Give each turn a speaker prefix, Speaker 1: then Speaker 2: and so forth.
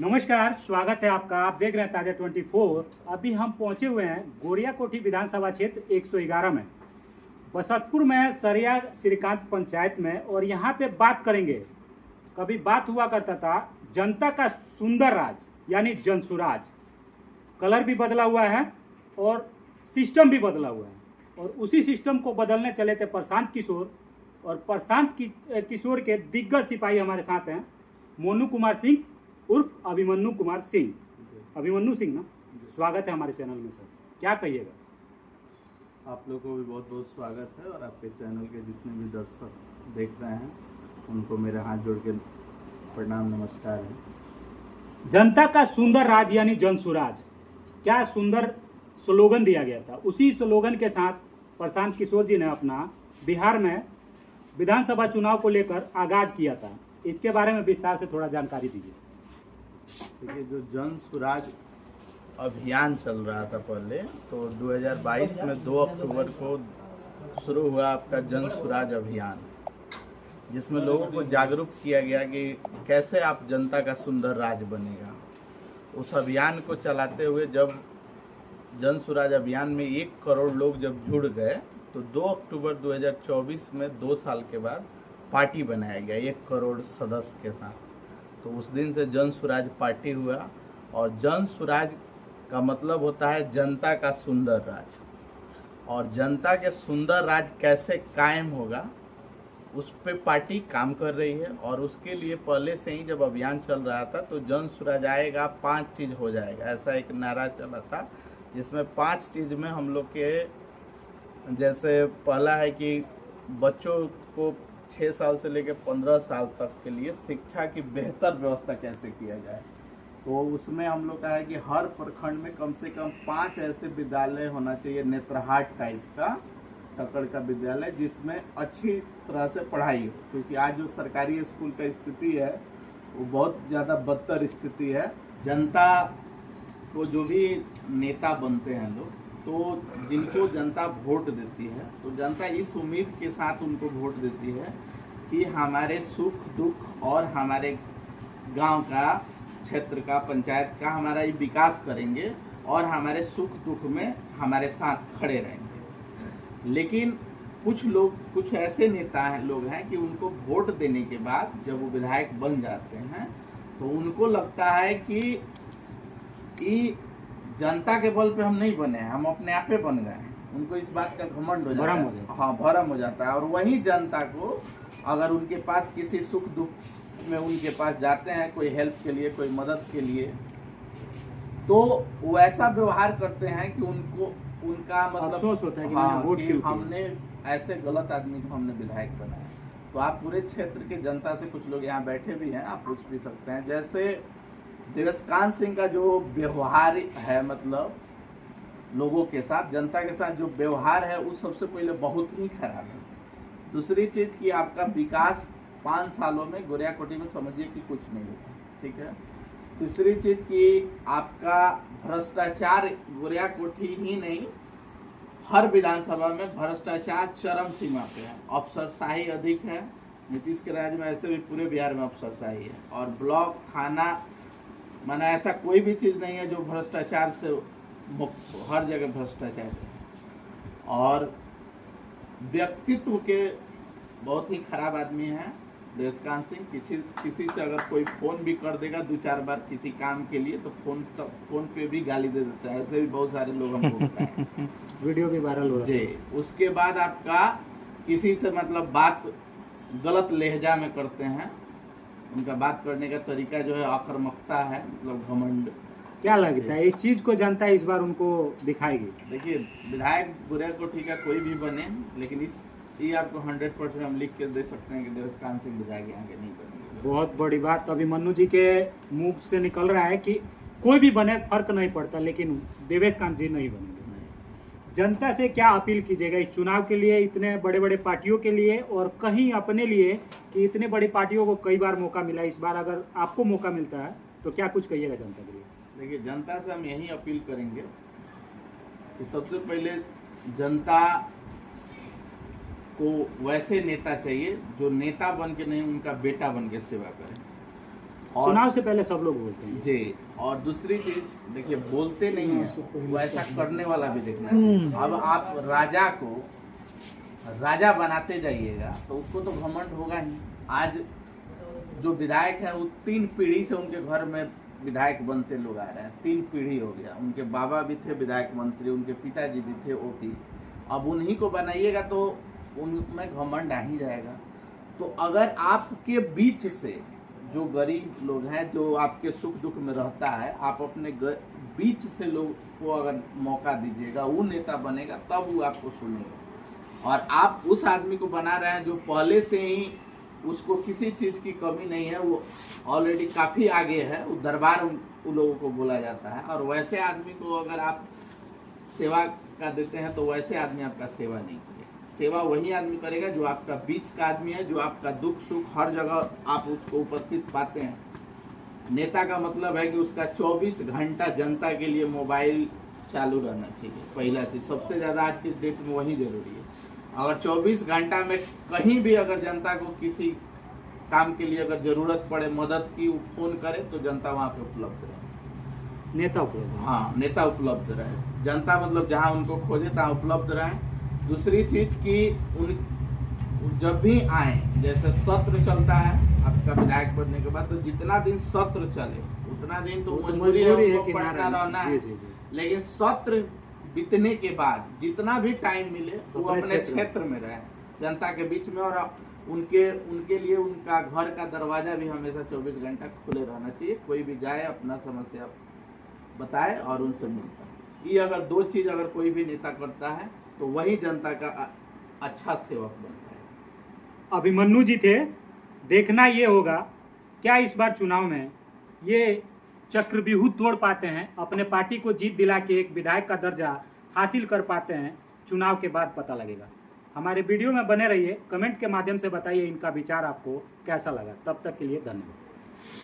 Speaker 1: नमस्कार, स्वागत है आपका। आप देख रहे हैं ताजा 24। अभी हम पहुंचे हुए हैं गोरियाकोठी विधानसभा क्षेत्र 111 में, बसंतपुर में सरिया श्रीकांत पंचायत में। और यहाँ पे बात करेंगे, कभी बात हुआ करता था जनता का सुंदर राज यानी जनसुराज। कलर भी बदला हुआ है और सिस्टम भी बदला हुआ है, और उसी सिस्टम को बदलने चले थे प्रशांत किशोर। और प्रशांत किशोर के दिग्गज सिपाही हमारे साथ हैं, मोनू कुमार सिंह उर्फ अभिमन्यु कुमार सिंह। अभिमन्यु सिंह ना, स्वागत है हमारे चैनल में सर। क्या कहिएगा?
Speaker 2: आप लोगों को भी बहुत बहुत स्वागत है, और आपके चैनल के जितने भी दर्शक देख रहे हैं उनको मेरे हाथ जोड़ के प्रणाम नमस्कार है।
Speaker 1: जनता का सुंदर राज यानी जनसुराज, क्या सुंदर स्लोगन दिया गया था। उसी स्लोगन के साथ प्रशांत किशोर जी ने अपना बिहार में विधानसभा चुनाव को लेकर आगाज किया था। इसके बारे में विस्तार से थोड़ा जानकारी दीजिए।
Speaker 2: देखिए, जो जन सुराज अभियान चल रहा था पहले, तो 2022 में 2 अक्टूबर को शुरू हुआ आपका जन सुराज अभियान, जिसमें लोगों को जागरूक किया गया कि कैसे आप जनता का सुंदर राज बनेगा। उस अभियान को चलाते हुए जब जन सुराज अभियान में 1 करोड़ लोग जब जुड़ गए, तो 2 अक्टूबर 2024 में 2 साल के बाद पार्टी बनाया गया 1 करोड़ सदस्य के साथ। तो उस दिन से जन सुराज पार्टी हुआ, और जन सुराज का मतलब होता है जनता का सुंदर राज। और जनता के सुंदर राज कैसे कायम होगा, उस पे पार्टी काम कर रही है। और उसके लिए पहले से ही जब अभियान चल रहा था, तो जन सुराज आएगा 5 चीज़ हो जाएगा, ऐसा एक नारा चला था, जिसमें 5 चीज़ में हम लोग के, जैसे पहला है कि बच्चों को 6 साल से लेकर 15 साल तक के लिए शिक्षा की बेहतर व्यवस्था कैसे किया जाए। तो उसमें हम लोग का है कि हर प्रखंड में कम से कम 5 ऐसे विद्यालय होना चाहिए, नेत्रहाट टाइप का, टक्कड़ का विद्यालय, जिसमें अच्छी तरह से पढ़ाई हो। क्योंकि आज जो सरकारी स्कूल का स्थिति है वो बहुत ज़्यादा बदतर स्थिति है। जनता को जो भी नेता बनते हैं लोग, तो जिनको जनता वोट देती है, तो जनता इस उम्मीद के साथ उनको वोट देती है कि हमारे सुख दुख और हमारे गांव का, क्षेत्र का, पंचायत का हमारा ये विकास करेंगे, और हमारे सुख दुख में हमारे साथ खड़े रहेंगे। लेकिन कुछ लोग, कुछ ऐसे नेता हैं, लोग हैं कि उनको वोट देने के बाद जब वो विधायक बन जाते हैं, तो उनको लगता है कि जनता के बल पे हम नहीं बने हैं, हम अपने आप पे बन गए हैं। उनको इस बात का घमंड हो जाता है, हाँ, भरम हो जाता है। और वही जनता को अगर उनके पास किसी सुख दुख में उनके पास जाते हैं, कोई हेल्प के लिए, कोई मदद के लिए, तो वो ऐसा व्यवहार करते हैं कि उनको, उनका मतलब
Speaker 1: अफसोस होता है कि
Speaker 2: हाँ,
Speaker 1: वोट
Speaker 2: कि हमने ऐसे गलत आदमी को हमने विधायक बनाया। तो आप पूरे क्षेत्र के जनता से, कुछ लोग यहाँ बैठे भी हैं, आप पूछ भी सकते हैं। जैसे देवस्कांत सिंह का जो व्यवहार है, मतलब लोगों के साथ, जनता के साथ जो व्यवहार है, वो सबसे पहले बहुत ही खराब है। दूसरी चीज़ कि आपका विकास 5 सालों में गोरियाकोठी में समझिए कि कुछ नहीं होता, ठीक है। तीसरी चीज़ कि आपका भ्रष्टाचार गोरियाकोठी ही नहीं, हर विधानसभा में भ्रष्टाचार चरम सीमा पे है, अफसरशाही अधिक है। नीतीश के राज में ऐसे भी पूरे बिहार में अफसरशाही है, और ब्लॉक, थाना, माना ऐसा कोई भी चीज़ नहीं है जो भ्रष्टाचार से मुक्त हो, हर जगह भ्रष्टाचार है। और व्यक्तित्व के बहुत ही खराब आदमी हैं देवस्कांत सिंह। किसी से अगर कोई फ़ोन भी कर देगा 2-4 बार किसी काम के लिए, तो फ़ोन पे भी गाली दे देता है। ऐसे भी बहुत सारे लोग हमको बताएं
Speaker 1: वीडियो भी वायरल हो रहा है
Speaker 2: जी। उसके बाद आपका किसी से मतलब बात गलत लहजा में करते हैं, उनका बात करने का तरीका जो है आक्रामकता है, मतलब घमंड।
Speaker 1: क्या लगता है इस चीज को जनता इस बार उनको दिखाएगी?
Speaker 2: देखिए, विधायक गोरियाकोठी का कोई भी बने, लेकिन ये आपको 100% हम लिख के दे सकते हैं कि देवस्कांत सिंह विधायक यहाँ के नहीं बनेंगे।
Speaker 1: बहुत बड़ी बात अभिमन्यु जी के मुंह से निकल रहा है कि कोई भी बने फर्क नहीं पड़ता, लेकिन देवस्कांत जी नहीं बनेंगे। जनता से क्या अपील कीजिएगा इस चुनाव के लिए, इतने बड़े बड़े पार्टियों के लिए, और कहीं अपने लिए कि इतने बड़ी पार्टियों को कई बार मौका मिला, इस बार अगर आपको मौका मिलता है तो क्या कुछ कहिएगा जनता के लिए?
Speaker 2: देखिए, जनता से हम यही अपील करेंगे कि सबसे पहले जनता को वैसे नेता चाहिए जो नेता बन के नहीं, उनका बेटा बन के सेवा करें। और
Speaker 1: चुनाव से पहले सब लोग बोलते हैं।
Speaker 2: जी, और दूसरी चीज देखिए, बोलते नहीं है वो ऐसा करने वाला भी देखना चाहिए। अब आप राजा को राजा बनाते जाइएगा तो उसको तो घमंड होगा ही। आज जो विधायक है वो 3 पीढ़ी से उनके घर में विधायक बनते लोग आ रहे हैं, 3 पीढ़ी हो गया। उनके बाबा भी थे विधायक मंत्री, उनके पिताजी भी थे ओपी। अब उन्हीं को बनाइएगा तो उनमें घमंड आ ही जाएगा। तो अगर आपके बीच से जो गरीब लोग हैं, जो आपके सुख दुख में रहता है, आप अपने बीच से लोग को अगर मौका दीजिएगा, वो नेता बनेगा, तब वो आपको सुनेगा। और आप उस आदमी को बना रहे हैं जो पहले से ही उसको किसी चीज़ की कमी नहीं है, वो ऑलरेडी काफ़ी आगे है, वो दरबार उन लोगों को बोला जाता है। और वैसे आदमी को अगर आप सेवा का देते हैं तो वैसे आदमी आपका सेवा नहीं करेगा। सेवा वही आदमी करेगा जो आपका बीच का आदमी है, जो आपका दुख सुख हर जगह आप उसको उपस्थित पाते हैं। नेता का मतलब है कि उसका 24 घंटा जनता के लिए मोबाइल चालू रहना चाहिए। पहला चीज़, सबसे ज़्यादा आज के डेट में वही जरूरी है। अगर 24 घंटा में कहीं भी अगर जनता को किसी काम के लिए अगर जरूरत पड़े, मदद की, वो फोन करे तो जनता वहाँ पे उपलब्ध रहे,
Speaker 1: नेता उपलब्ध।
Speaker 2: हाँ, नेता उपलब्ध रहे। जनता मतलब जहाँ उनको खोजे तहाँ उपलब्ध रहे। दूसरी चीज कि उन जब भी आए, जैसे सत्र चलता है आपका विधायक बनने के बाद, तो जितना दिन सत्र चले उतना दिन तो मजबूरी है उनको पढ़ना रहना है। लेकिन सत्र बीतने के बाद जितना भी टाइम मिले वो अपने क्षेत्र में रहे, जनता के बीच में। और उनके लिए उनका घर का दरवाजा भी हमेशा 24 घंटा खुले रहना चाहिए। कोई भी जाए, अपना समस्या बताए और उनसे मिलता। ये अगर 2 चीज अगर कोई भी नेता करता है तो वही जनता का अच्छा सेवक बनता है।
Speaker 1: अभिमन्यु जी थे। देखना ये होगा क्या इस बार चुनाव में ये चक्रव्यूह तोड़ पाते हैं, अपने पार्टी को जीत दिला के एक विधायक का दर्जा हासिल कर पाते हैं। चुनाव के बाद पता लगेगा। हमारे वीडियो में बने रहिए, कमेंट के माध्यम से बताइए इनका विचार आपको कैसा लगा। तब तक के लिए धन्यवाद।